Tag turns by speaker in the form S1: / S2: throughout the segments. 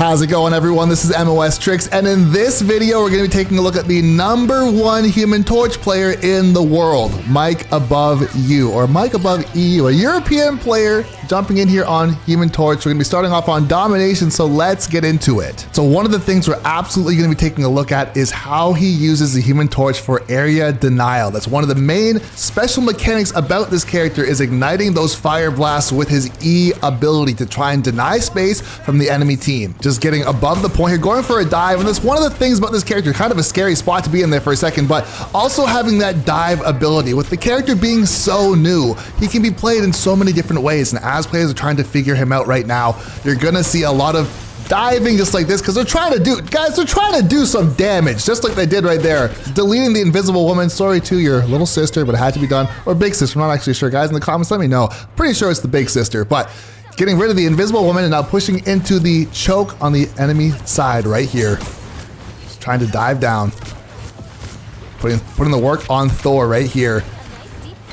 S1: How's it going, everyone? This is MOS Tricks, and in this video, we're going to be taking a look at the #1 Human Torch player in the world, MikesAboveU, or MikesAboveU, a European player jumping in here on Human Torch. We're going to be starting off on Domination, so let's get into it. So one of the things we're absolutely going to be taking a look at is how he uses the Human Torch for area denial. That's one of the main special mechanics about this character, is igniting those fire blasts with his E ability to try and deny space from the enemy team. Just getting above the point here, going for a dive, and that's one of the things about this character, kind of a scary spot to be in there for a second, but also having that dive ability. With the character being so new, he can be played in so many different ways, and as players are trying to figure him out right now, you're gonna see a lot of diving just like this, because they're trying to do some damage, just like they did right there, deleting the invisible woman. Sorry to your little sister, but it had to be done, or big sister, I'm not actually sure. Guys in the comments, let me know. Pretty sure it's the big sister, but getting rid of the invisible woman and now pushing into the choke on the enemy side right here. Just trying to dive down. Putting the work on Thor right here.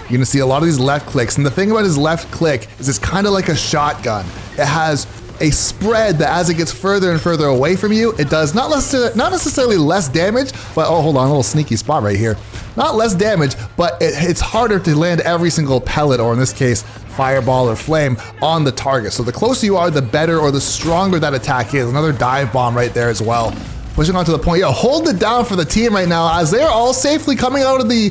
S1: You're gonna see a lot of these left clicks, and the thing about his left click is it's kind of like a shotgun. It has a spread that as it gets further and further away from you, it does not necessarily less damage, but oh, hold on, a little sneaky spot right here. Not less damage, but it's harder to land every single pellet, or in this case, fireball or flame, on the target. So the closer you are, the better or the stronger that attack is. Another dive bomb right there as well. Pushing on to the point. Yo, hold it down for the team right now as they're all safely coming out of the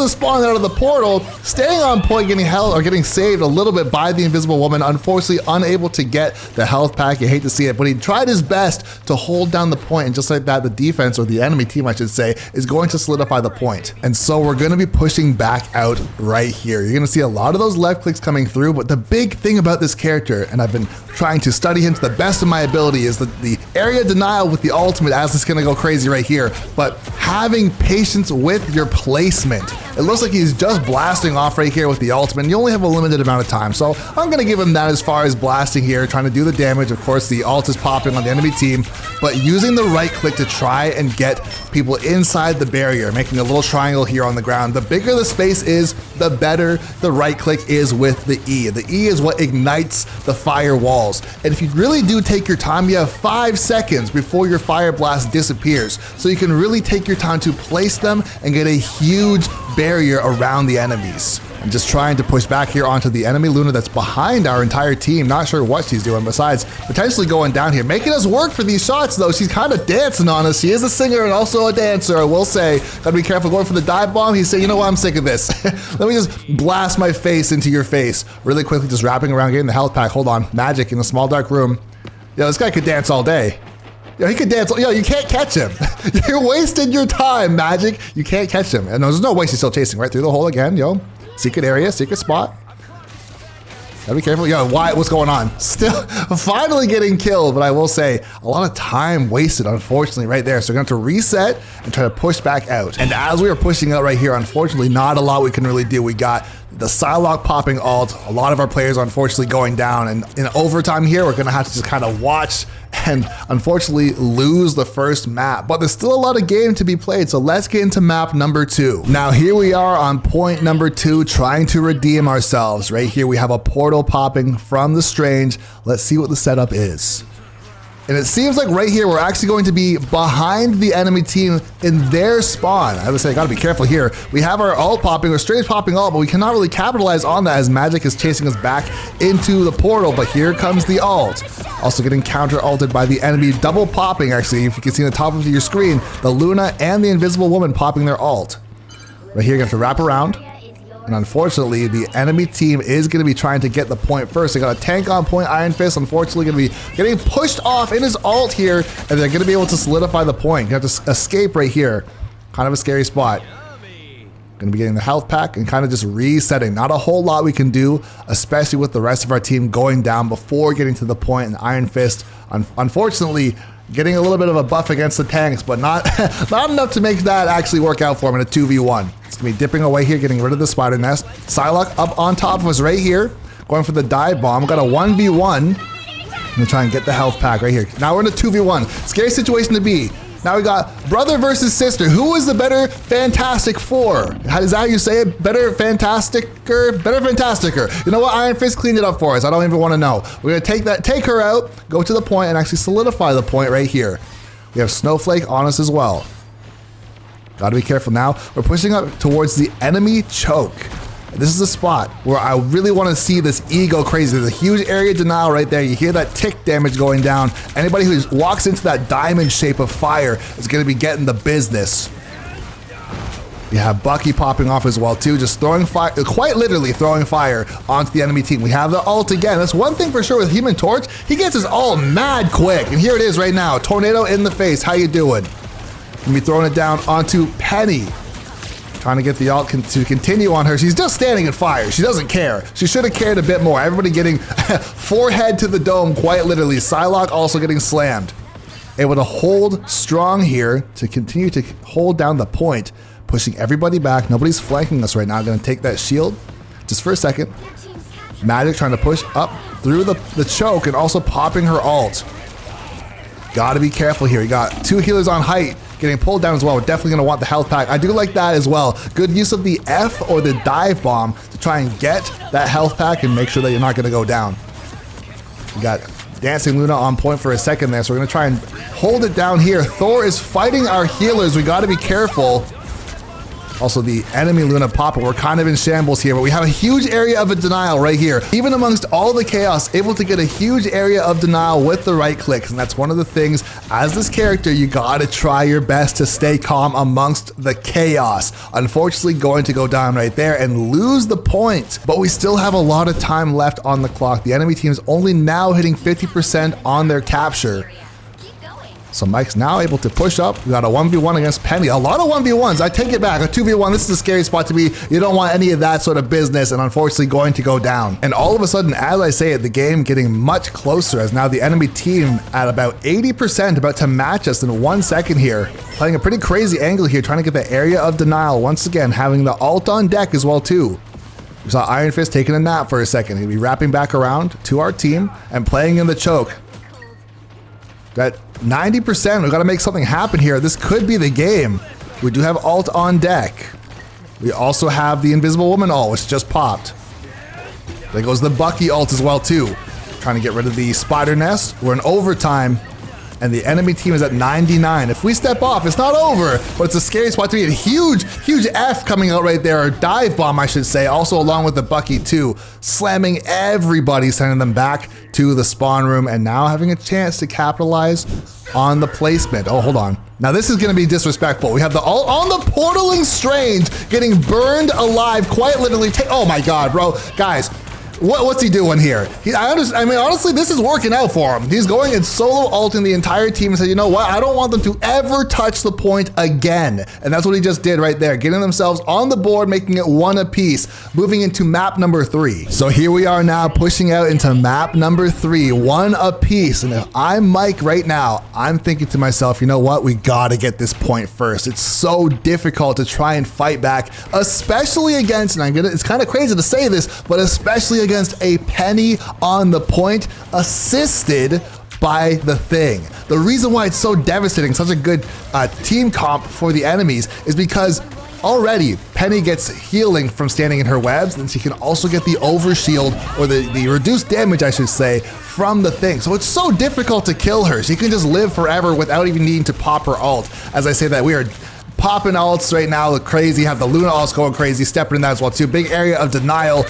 S1: spawn, out of the portal, staying on point, getting held or getting saved a little bit by the invisible woman. Unfortunately, unable to get the health pack. You hate to see it, but he tried his best to hold down the point, and just like that, the defense, or the enemy team, I should say, is going to solidify the point. And so we're going to be pushing back out right here. You're going to see a lot of those left clicks coming through, but the big thing about this character, and I've been trying to study him to the best of my ability, is the area denial with the ultimate, as it's gonna go crazy right here, but having patience with your placement. It looks like he's just blasting off right here with the ultimate, and you only have a limited amount of time, so I'm gonna give him that as far as blasting here, trying to do the damage. Of course, the ult is popping on the enemy team, but using the right click to try and get people inside the barrier, making a little triangle here on the ground. The bigger the space is, the better the right click is with the E. The E is what ignites the fire walls, and if you really do take your time, you have 5 seconds before your fire blast disappears, so you can really take your time to place them and get a huge barrier around the enemies. I'm just trying to push back here onto the enemy Luna that's behind our entire team. Not sure what she's doing besides potentially going down here, making us work for these shots though. She's kind of dancing on us. She is a singer and also a dancer, I will say. Gotta be careful going for the dive bomb. He's saying, you know what, I'm sick of this. Let me just blast my face into your face really quickly, just wrapping around, getting the health pack. Hold on, Magic in the small dark room. Yo, this guy could dance all day. Yo, he could dance. Yo, you can't catch him. You're wasting your time, Magic. You can't catch him. And there's no way she's still chasing right through the hole again. Yo, secret area, secret spot. Gotta be careful. Yo, what's going on? Still finally getting killed, but I will say a lot of time wasted, unfortunately, right there. So we're going to have to reset and try to push back out. And as we are pushing out right here, unfortunately, not a lot we can really do. We got the Psylocke popping ult, a lot of our players unfortunately going down, and in overtime here, we're gonna have to just kind of watch and unfortunately lose the first map, but there's still a lot of game to be played, so let's get into map #2. Now here we are on point #2, trying to redeem ourselves. Right here we have a portal popping from the Strange. Let's see what the setup is. And it seems like right here, we're actually going to be behind the enemy team in their spawn. I would say, gotta be careful here. We have our ult popping, or Strange popping ult, but we cannot really capitalize on that as Magic is chasing us back into the portal, but here comes the ult. Also getting counter-ulted by the enemy, double popping actually, if you can see on the top of your screen, the Luna and the invisible woman popping their ult. Right here, you have to wrap around. And unfortunately, the enemy team is going to be trying to get the point first. They got a tank on point. Iron Fist, unfortunately, going to be getting pushed off in his ult here, and they're going to be able to solidify the point. You have to escape right here. Kind of a scary spot. Going to be getting the health pack and kind of just resetting. Not a whole lot we can do, especially with the rest of our team going down before getting to the point. And Iron Fist, unfortunately, getting a little bit of a buff against the tanks, but not enough to make that actually work out for him in a 2v1. It's gonna be dipping away here, getting rid of the spider nest. Psylocke up on top of us right here, going for the dive bomb. Got a 1v1. I'm gonna try and get the health pack right here. Now we're in a 2v1. Scary situation to be. Now we got brother versus sister. Who is the better Fantastic Four? Is that how you say it? Better Fantasticer? Better Fantasticer. You know what? Iron Fist cleaned it up for us. I don't even want to know. We're going to take her out, go to the point, and actually solidify the point right here. We have Snowflake on us as well. Gotta be careful now. We're pushing up towards the enemy choke. This is a spot where I really want to see this E go crazy. There's a huge area denial right there. You hear that tick damage going down. Anybody who walks into that diamond shape of fire is going to be getting the business. You have Bucky popping off as well too, just throwing fire, quite literally throwing fire onto the enemy team. We have the ult again. That's one thing for sure with Human Torch. He gets his ult mad quick. And here it is right now. Tornado in the face. How you doing? Gonna be throwing it down onto Penny. Trying to get the ult to continue on her. She's just standing in fire. She doesn't care. She should have cared a bit more. Everybody getting forehead to the dome, quite literally. Psylocke also getting slammed. Able to hold strong here to continue to hold down the point, pushing everybody back. Nobody's flanking us right now. Gonna take that shield just for a second. Magic trying to push up through the choke and also popping her ult. Gotta be careful here. You got two healers on height getting pulled down as well. We're definitely gonna want the health pack. I do like that as well. Good use of the F or the dive bomb to try and get that health pack and make sure that you're not gonna go down. We got Dancing Luna on point for a second there, so we're gonna try and hold it down here. Thor is fighting our healers. We gotta be careful. Also, the enemy Luna popping. We're kind of in shambles here, but we have a huge area of a denial right here. Even amongst all the chaos, able to get a huge area of denial with the right clicks. And that's one of the things, as this character, you gotta try your best to stay calm amongst the chaos. Unfortunately, going to go down right there and lose the point. But we still have a lot of time left on the clock. The enemy team is only now hitting 50% on their capture. So Mike's now able to push up. We got a 1v1 against Penny. A lot of 1v1s. I take it back. A 2v1, this is a scary spot to be. You don't want any of that sort of business, and unfortunately going to go down. And all of a sudden, as I say it, the game getting much closer as now the enemy team at about 80% about to match us in 1 second here. Playing a pretty crazy angle here, trying to get the area of denial. Once again, having the ult on deck as well too. We saw Iron Fist taking a nap for a second. He'll be wrapping back around to our team and playing in the choke. Got 90%, we've got to make something happen here. This could be the game. We do have ult on deck. We also have the Invisible Woman ult, which just popped. There goes the Bucky ult as well too. Trying to get rid of the spider nest. We're in overtime, and the enemy team is at 99. If we step off, it's not over, but it's a scary spot to be. A huge F coming out right there, or dive bomb, I should say, also along with the Bucky too, slamming everybody, sending them back to the spawn room, and now having a chance to capitalize on the placement. Oh, hold on. Now this is gonna be disrespectful. We have the ult on the portaling Strange getting burned alive, quite literally. Oh my God, bro. Guys, what's he doing here? I mean, honestly, this is working out for him. He's going and solo ulting the entire team and said, you know what? I don't want them to ever touch the point again. And that's what he just did right there, getting themselves on the board, making it 1 apiece, moving into map number 3. So here we are now pushing out into map number 3, 1 apiece. And if I'm Mike right now, I'm thinking to myself, you know what? We gotta get this point first. It's so difficult to try and fight back, especially against, and it's kind of crazy to say this, but especially against a Penny on the point, assisted by the Thing. The reason why it's so devastating, such a good team comp for the enemies, is because already Penny gets healing from standing in her webs, and she can also get the overshield, or the reduced damage, I should say, from the Thing. So it's so difficult to kill her. She can just live forever without even needing to pop her ult. As I say that, we are popping ults right now, look crazy. Have the Luna ults going crazy, stepping in that as well too. Big area of denial.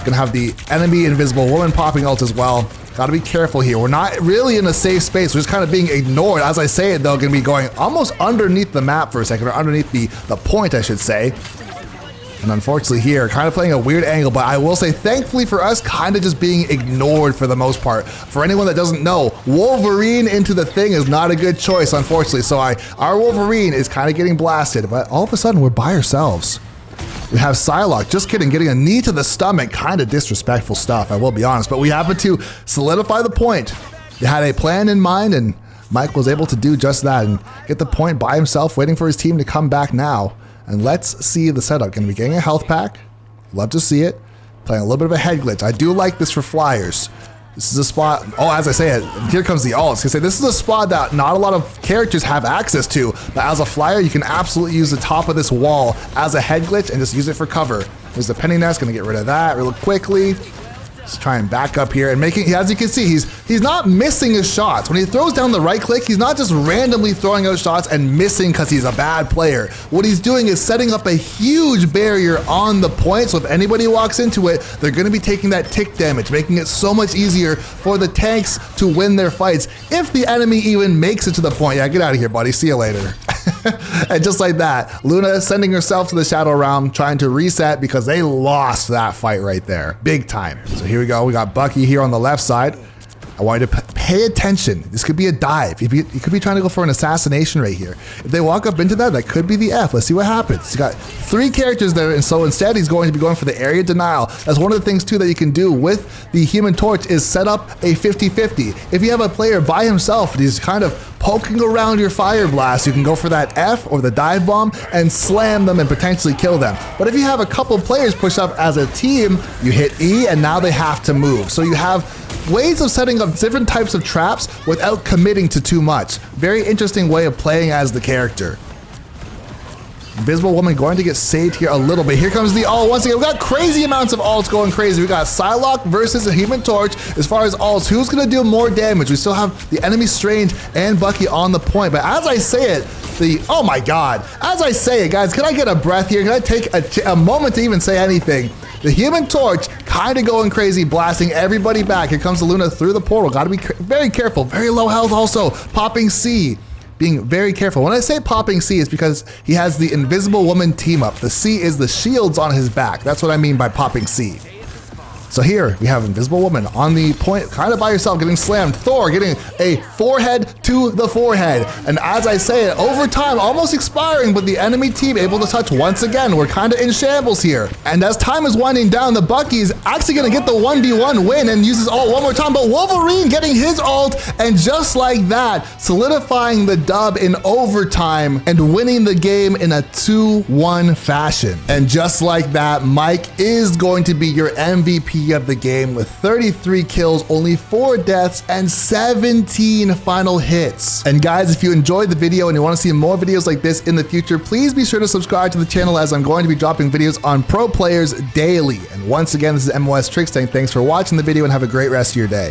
S1: Gonna have the enemy Invisible Woman popping ult as well. Gotta be careful here. We're not really in a safe space. We're just kind of being ignored. As I say it though, gonna be going almost underneath the map for a second, or underneath the point, I should say. And unfortunately here, kind of playing a weird angle, but I will say thankfully for us, kind of just being ignored for the most part. For anyone that doesn't know, Wolverine into the Thing is not a good choice, unfortunately. So our Wolverine is kind of getting blasted, but all of a sudden we're by ourselves. We have Psylocke, just kidding, getting a knee to the stomach, kind of disrespectful stuff, I will be honest, but we happen to solidify the point. They had a plan in mind, and Mike was able to do just that and get the point by himself, waiting for his team to come back now. And let's see the setup. Gonna be getting a health pack. Love to see it. Playing a little bit of a head glitch. I do like this for flyers. This is a spot, oh, as I say it, here comes the ults. This is a spot that not a lot of characters have access to, but as a flyer, you can absolutely use the top of this wall as a head glitch and just use it for cover. There's the penny nest, gonna get rid of that real quickly. Let's try and back up here and making, as you can see, he's not missing his shots. When he throws down the right click, he's not just randomly throwing out shots and missing because he's a bad player. What he's doing is setting up a huge barrier on the point, so if anybody walks into it, they're gonna be taking that tick damage, making it so much easier for the tanks to win their fights, if the enemy even makes it to the point. Yeah, get out of here, buddy, see you later. And just like that, Luna sending herself to the Shadow Realm, trying to reset because they lost that fight right there, big time. So here we go, we got Bucky here on the left side. I want you to pay attention. This could be a dive. You could be trying to go for an assassination right here. If they walk up into that could be the F. Let's see what happens. He's got 3 characters there, and so instead he's going to be going for the area denial. That's one of the things too that you can do with the Human Torch is set up a 50-50. If you have a player by himself and he's kind of poking around your fire blast, you can go for that F or the dive bomb and slam them and potentially kill them. But if you have a couple players push up as a team, you hit E and now they have to move. So you have ways of setting up different types of traps without committing to too much. Very interesting way of playing as the character. Invisible Woman going to get saved here a little bit. Here comes the ult. Once again, we got crazy amounts of ults going crazy. We got Psylocke versus a Human Torch. As far as ults, who's going to do more damage? We still have the enemy Strange and Bucky on the point. But as I say it, oh my God. As I say it, guys, can I get a breath here? Can I take a moment to even say anything? The Human Torch kind of going crazy, blasting everybody back. Here comes the Luna through the portal. Got to be very careful. Very low health also. Popping C. Being very careful. When I say popping C, it's because he has the Invisible Woman team up. The C is the shields on his back. That's what I mean by popping C. So here we have Invisible Woman on the point, kind of by herself, getting slammed. Thor getting a forehead to the forehead. And as I say it, over time, almost expiring, but the enemy team able to touch once again. We're kind of in shambles here. And as time is winding down, the Bucky's actually going to get the 1v1 win and uses ult one more time. But Wolverine getting his ult, and just like that, solidifying the dub in overtime and winning the game in a 2-1 fashion. And just like that, Mike is going to be your MVP of the game with 33 kills, only 4 deaths, and 17 final hits. And guys, if you enjoyed the video and you want to see more videos like this in the future, please be sure to subscribe to the channel, as I'm going to be dropping videos on pro players daily. And once again, this is MOS Tricks saying thanks for watching the video and have a great rest of your day.